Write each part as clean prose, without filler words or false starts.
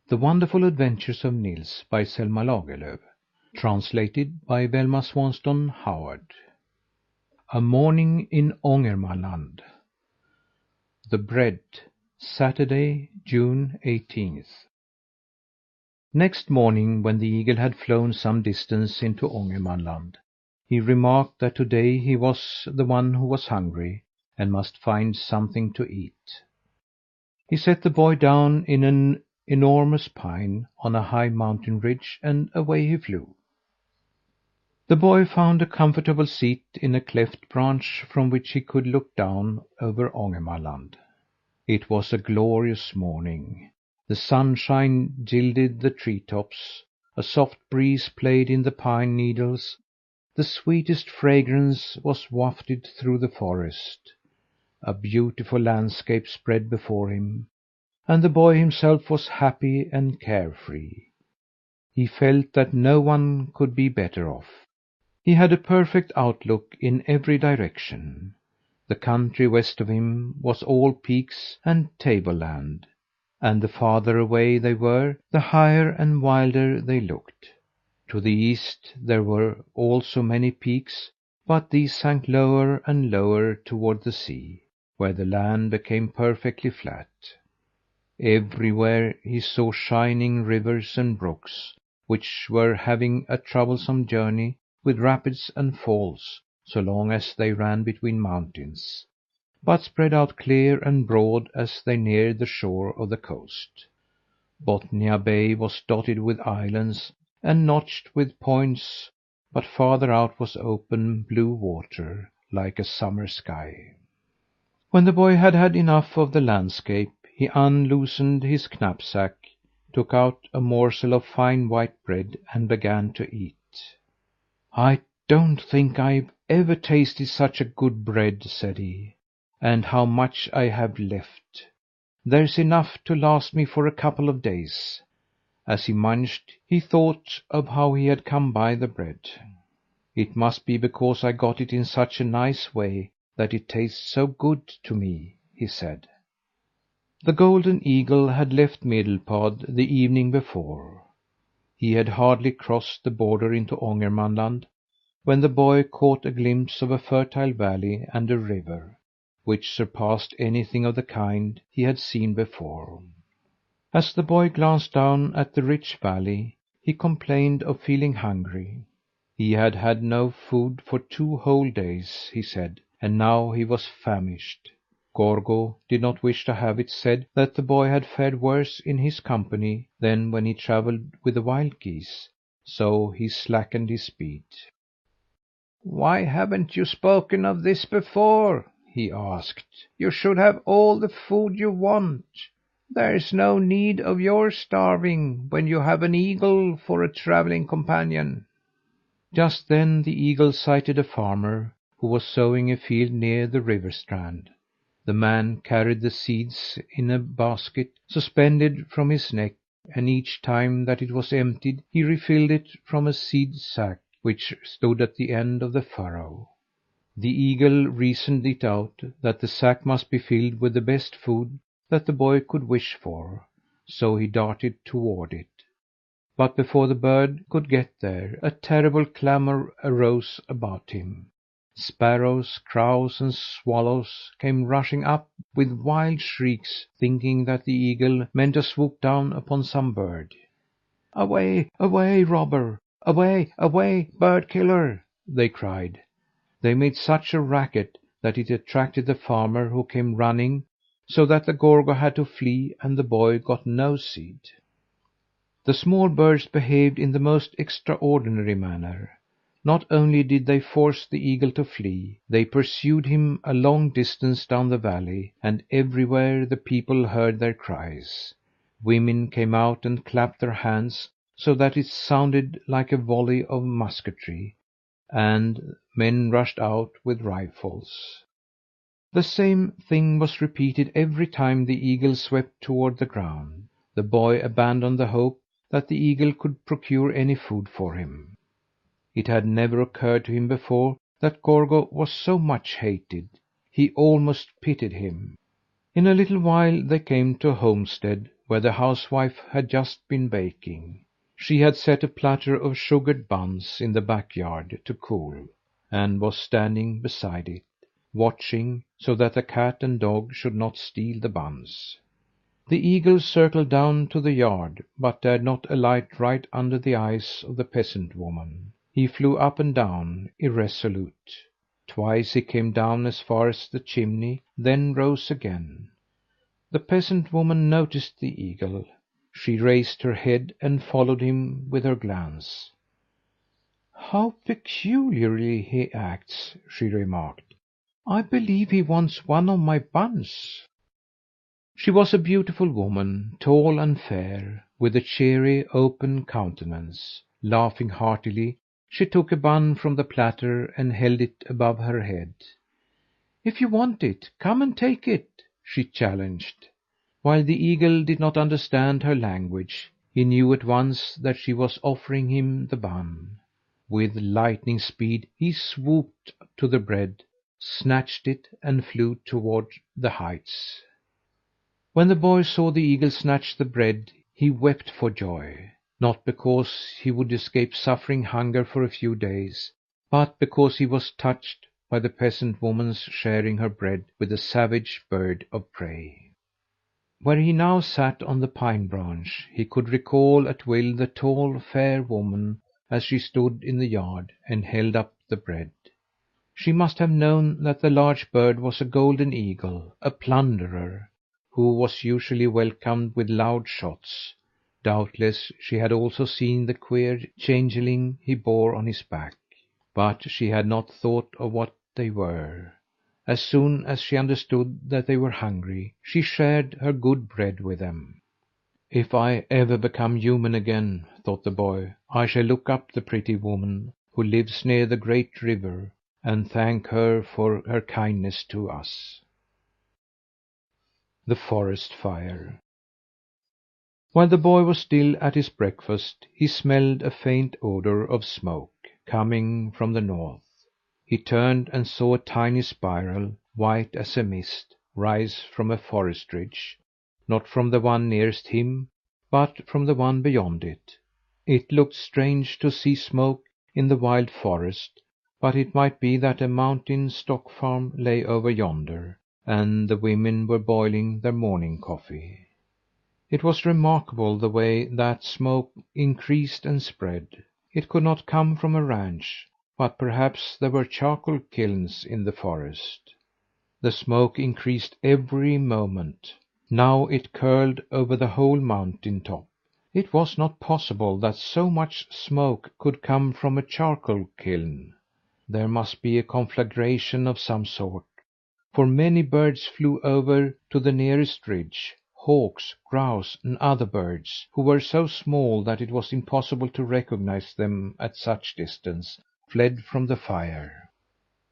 The Wonderful Adventures of Nils by Selma Lagerlöf. Translated by Velma Swanston Howard. A Morning in Ångermanland. The Bread. Saturday, June 18th. Next morning, when the eagle had flown some distance into Ångermanland, he remarked that today he was the one who was hungry and must find something to eat. He set the boy down in an enormous pine on a high mountain ridge, and away he flew. The boy found a comfortable seat in a cleft branch from which he could look down over Ångermanland. It was a glorious morning. The sunshine gilded the tree tops. A soft breeze played in the pine needles. The sweetest fragrance was wafted through the forest. A beautiful landscape spread before him, and the boy himself was happy and carefree. He felt that no one could be better off. He had a perfect outlook in every direction. The country west of him was all peaks and tableland, and the farther away they were, the higher and wilder they looked. To the east there were also many peaks, but these sank lower and lower toward the sea, where the land became perfectly flat. Everywhere he saw shining rivers and brooks, which were having a troublesome journey with rapids and falls, so long as they ran between mountains, but spread out clear and broad as they neared the shore of the coast. Bothnia Bay was dotted with islands and notched with points, but farther out was open blue water, like a summer sky. When the boy had had enough of the landscape, he unloosened his knapsack, took out a morsel of fine white bread, and began to eat. "I don't think I've ever tasted such a good bread," said he. "And how much I have left! There's enough to last me for a couple of days." As he munched, he thought of how he had come by the bread. "It must be because I got it in such a nice way that it tastes so good to me," he said. The golden eagle had left Medelpad the evening before. He had hardly crossed the border into Ångermanland when the boy caught a glimpse of a fertile valley and a river, which surpassed anything of the kind he had seen before. As the boy glanced down at the rich valley, he complained of feeling hungry. He had had no food for 2 whole days, he said, and now he was famished. Gorgo did not wish to have it said that the boy had fared worse in his company than when he travelled with the wild geese, so he slackened his speed. "Why haven't you spoken of this before?" he asked. "You should have all the food you want. There's no need of your starving when you have an eagle for a travelling companion." Just then the eagle sighted a farmer who was sowing a field near the river strand. The man carried the seeds in a basket suspended from his neck, and each time that it was emptied he refilled it from a seed sack which stood at the end of the furrow. The eagle reasoned it out that the sack must be filled with the best food that the boy could wish for, so he darted toward it. But before the bird could get there, a terrible clamour arose about him. Sparrows, crows, and swallows came rushing up with wild shrieks, thinking that the eagle meant to swoop down upon some bird. "Away, away, robber! Away, away, bird killer!" they cried. They made such a racket that it attracted the farmer, who came running, so that the Gorgo had to flee, and the boy got no seed. The small birds behaved in the most extraordinary manner. Not only did they force the eagle to flee, they pursued him a long distance down the valley, and everywhere the people heard their cries. Women came out and clapped their hands so that it sounded like a volley of musketry, and men rushed out with rifles. The same thing was repeated every time the eagle swept toward the ground. The boy abandoned the hope that the eagle could procure any food for him. It had never occurred to him before that Gorgo was so much hated. He almost pitied him. In a little while they came to a homestead where the housewife had just been baking. She had set a platter of sugared buns in the backyard to cool, and was standing beside it, watching, so that the cat and dog should not steal the buns. The eagle circled down to the yard, but dared not alight right under the eyes of the peasant woman. He flew up and down, irresolute. Twice he came down as far as the chimney, then rose again. The peasant woman noticed the eagle. She raised her head and followed him with her glance. "How peculiarly he acts," she remarked. "I believe he wants one of my buns." She was a beautiful woman, tall and fair, with a cheery, open countenance. Laughing heartily, she took a bun from the platter and held it above her head. "If you want it, come and take it," she challenged. While the eagle did not understand her language, he knew at once that she was offering him the bun. With lightning speed he swooped to the bread, snatched it, and flew toward the heights. When the boy saw the eagle snatch the bread, he wept for joy, not because he would escape suffering hunger for a few days, but because he was touched by the peasant woman's sharing her bread with a savage bird of prey. Where he now sat on the pine branch, he could recall at will the tall, fair woman as she stood in the yard and held up the bread. She must have known that the large bird was a golden eagle, a plunderer, who was usually welcomed with loud shots. Doubtless she had also seen the queer changeling he bore on his back. But she had not thought of what they were. As soon as she understood that they were hungry, she shared her good bread with them. "If I ever become human again," thought the boy, "I shall look up the pretty woman who lives near the great river, and thank her for her kindness to us." THE FOREST FIRE. While the boy was still at his breakfast, he smelled a faint odour of smoke, coming from the north. He turned and saw a tiny spiral, white as a mist, rise from a forest ridge, not from the one nearest him, but from the one beyond it. It looked strange to see smoke in the wild forest, but it might be that a mountain stock farm lay over yonder, and the women were boiling their morning coffee. It was remarkable the way that smoke increased and spread. It could not come from a ranch, but perhaps there were charcoal kilns in the forest. The smoke increased every moment. Now it curled over the whole mountain top. It was not possible that so much smoke could come from a charcoal kiln. There must be a conflagration of some sort, for many birds flew over to the nearest ridge. Hawks, grouse, and other birds, who were so small that it was impossible to recognize them at such distance, fled from the fire.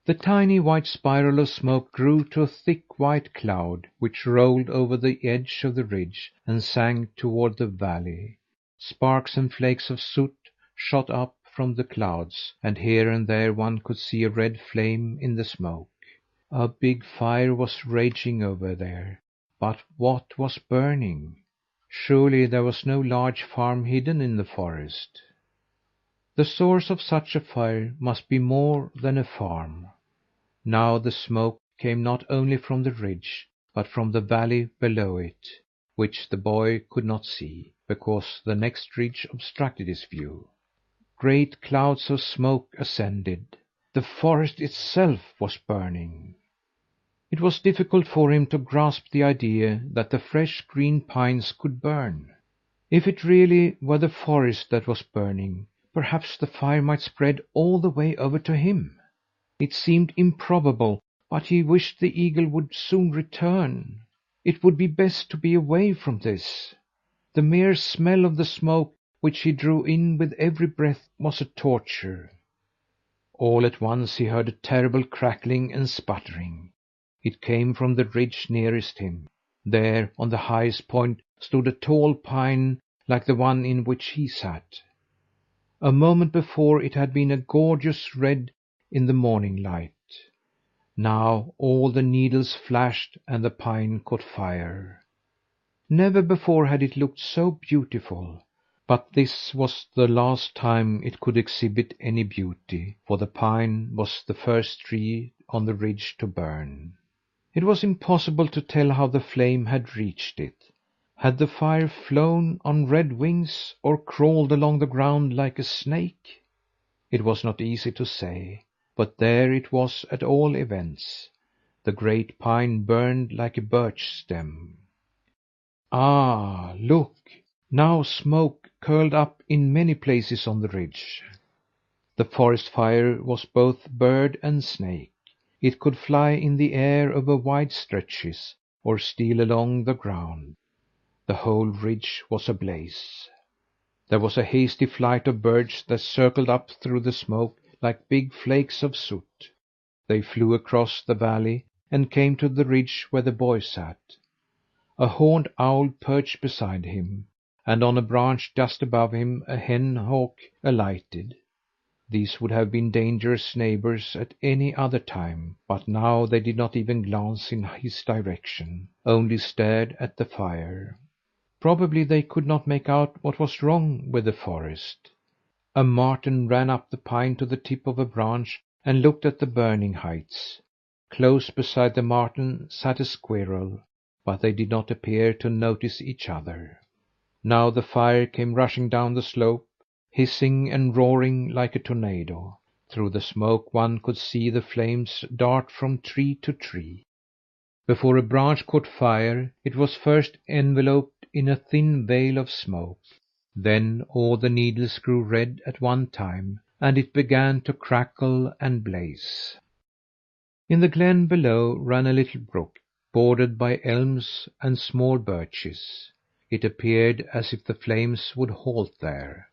The tiny white spiral of smoke grew to a thick white cloud which rolled over the edge of the ridge and sank toward the valley. Sparks and flakes of soot shot up from the clouds, and here and there one could see a red flame in the smoke. A big fire was raging over there, but what was burning? Surely there was no large farm hidden in the forest. The source of such a fire must be more than a farm. Now the smoke came not only from the ridge, but from the valley below it, which the boy could not see, because the next ridge obstructed his view. Great clouds of smoke ascended. The forest itself was burning. It was difficult for him to grasp the idea that the fresh green pines could burn. If it really were the forest that was burning, perhaps the fire might spread all the way over to him. It seemed improbable, but he wished the eagle would soon return. It would be best to be away from this. The mere smell of the smoke which he drew in with every breath was a torture. All at once he heard a terrible crackling and sputtering. It came from the ridge nearest him. There, on the highest point, stood a tall pine like the one in which he sat. A moment before it had been a gorgeous red in the morning light. Now all the needles flashed and the pine caught fire. Never before had it looked so beautiful. But this was the last time it could exhibit any beauty, for the pine was the first tree on the ridge to burn. It was impossible to tell how the flame had reached it. Had the fire flown on red wings, or crawled along the ground like a snake? It was not easy to say, but there it was at all events. The great pine burned like a birch stem. Ah, look! Now smoke curled up in many places on the ridge. The forest fire was both bird and snake. It could fly in the air over wide stretches, or steal along the ground. The whole ridge was ablaze. There was a hasty flight of birds that circled up through the smoke like big flakes of soot. They flew across the valley and came to the ridge where the boy sat. A horned owl perched beside him, and on a branch just above him a hen hawk alighted. These would have been dangerous neighbours at any other time, but now they did not even glance in his direction, only stared at the fire. Probably they could not make out what was wrong with the forest. A marten ran up the pine to the tip of a branch and looked at the burning heights. Close beside the marten sat a squirrel, but they did not appear to notice each other. Now the fire came rushing down the slope, hissing and roaring like a tornado. Through the smoke one could see the flames dart from tree to tree. Before a branch caught fire, it was first enveloped in a thin veil of smoke. Then all the needles grew red at one time, and it began to crackle and blaze. In the glen below ran a little brook, bordered by elms and small birches. It appeared as if the flames would halt there.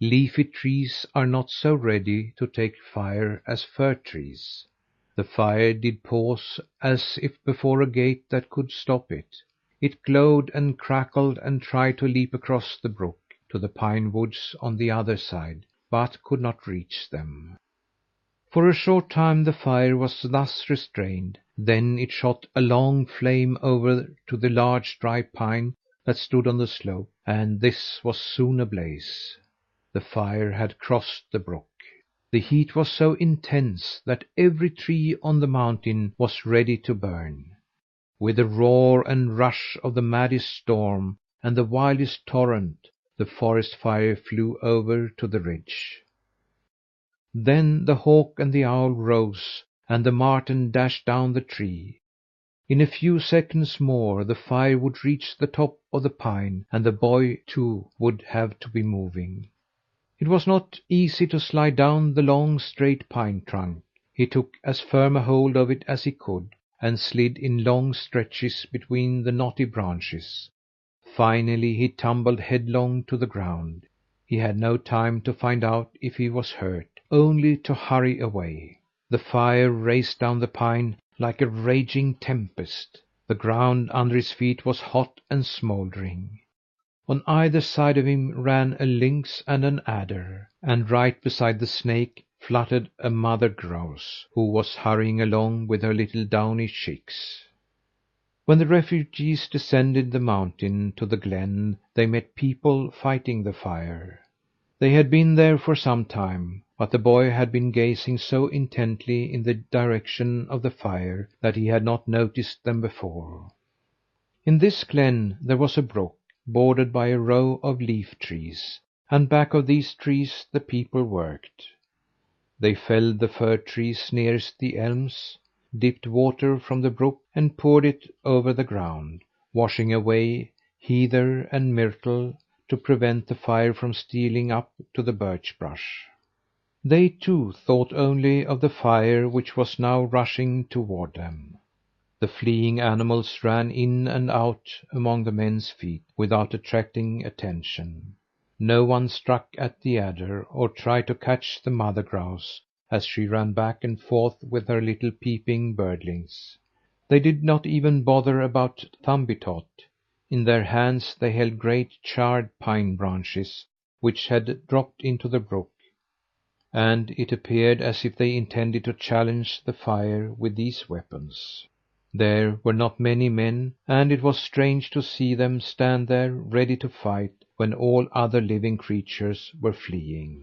Leafy trees are not so ready to take fire as fir trees. The fire did pause, as if before a gate that could stop it. It glowed and crackled and tried to leap across the brook to the pine woods on the other side, but could not reach them. For a short time the fire was thus restrained, then it shot a long flame over to the large dry pine that stood on the slope, and this was soon ablaze. The fire had crossed the brook. The heat was so intense that every tree on the mountain was ready to burn. With the roar and rush of the maddest storm and the wildest torrent, the forest fire flew over to the ridge. Then the hawk and the owl rose, and the marten dashed down the tree. In a few seconds more the fire would reach the top of the pine, and the boy, too, would have to be moving. It was not easy to slide down the long, straight pine trunk. He took as firm a hold of it as he could, and slid in long stretches between the knotty branches. Finally he tumbled headlong to the ground. He had no time to find out if he was hurt, only to hurry away. The fire raced down the pine like a raging tempest. The ground under his feet was hot and smouldering. On either side of him ran a lynx and an adder, and right beside the snake fluttered a mother grouse, who was hurrying along with her little downy chicks. When the refugees descended the mountain to the glen, they met people fighting the fire. They had been there for some time, but the boy had been gazing so intently in the direction of the fire that he had not noticed them before. In this glen there was a brook, bordered by a row of leaf trees, and back of these trees the people worked. They felled the fir trees nearest the elms, dipped water from the brook and poured it over the ground, washing away heather and myrtle to prevent the fire from stealing up to the birch brush. They, too, thought only of the fire which was now rushing toward them. The fleeing animals ran in and out among the men's feet without attracting attention. No one struck at the adder or tried to catch the mother grouse as she ran back and forth with her little peeping birdlings. They did not even bother about Thumbietot. In their hands they held great charred pine branches which had dropped into the brook, and it appeared as if they intended to challenge the fire with these weapons. There were not many men, and it was strange to see them stand there ready to fight when all other living creatures were fleeing.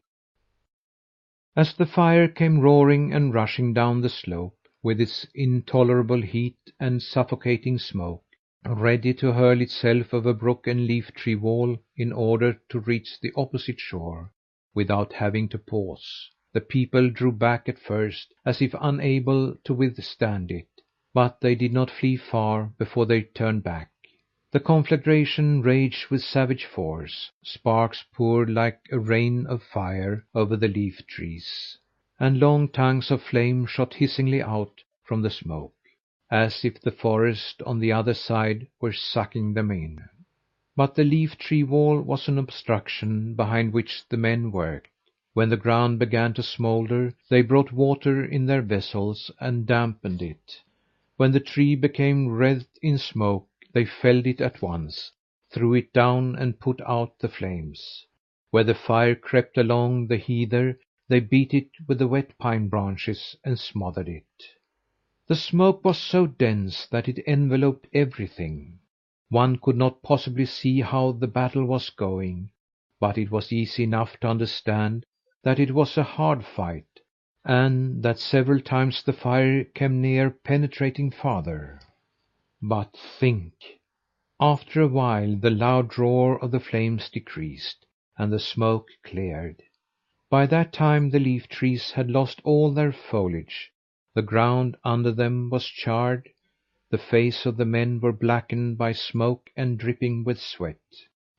As the fire came roaring and rushing down the slope, with its intolerable heat and suffocating smoke, ready to hurl itself over brook and leaf tree wall in order to reach the opposite shore, without having to pause, the people drew back at first, as if unable to withstand it. But they did not flee far before they turned back. The conflagration raged with savage force. Sparks poured like a rain of fire over the leaf trees, and long tongues of flame shot hissingly out from the smoke, as if the forest on the other side were sucking them in. But the leaf tree wall was an obstruction behind which the men worked. When the ground began to smoulder, they brought water in their vessels and dampened it. When the tree became wreathed in smoke, they felled it at once, threw it down and put out the flames. Where the fire crept along the heather, they beat it with the wet pine branches and smothered it. The smoke was so dense that it enveloped everything. One could not possibly see how the battle was going, but it was easy enough to understand that it was a hard fight, and that several times the fire came near penetrating farther. But think! After a while the loud roar of the flames decreased, and the smoke cleared. By that time the leaf trees had lost all their foliage. The ground under them was charred. The faces of the men were blackened by smoke and dripping with sweat.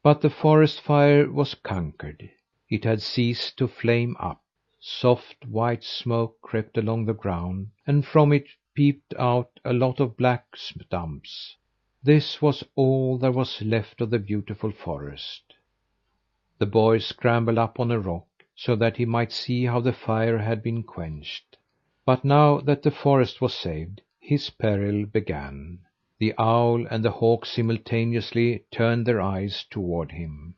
But the forest fire was conquered. It had ceased to flame up. Soft, white smoke crept along the ground, and from it peeped out a lot of black stumps. This was all there was left of the beautiful forest. The boy scrambled up on a rock, so that he might see how the fire had been quenched. But now that the forest was saved, his peril began. The owl and the hawk simultaneously turned their eyes toward him.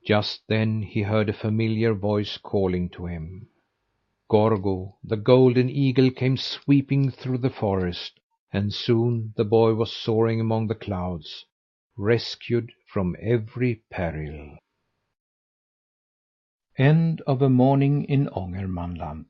Just then he heard a familiar voice calling to him. Gorgo, the golden eagle, came sweeping through the forest, and soon the boy was soaring among the clouds, rescued from every peril. End of A Morning in Ångermanland,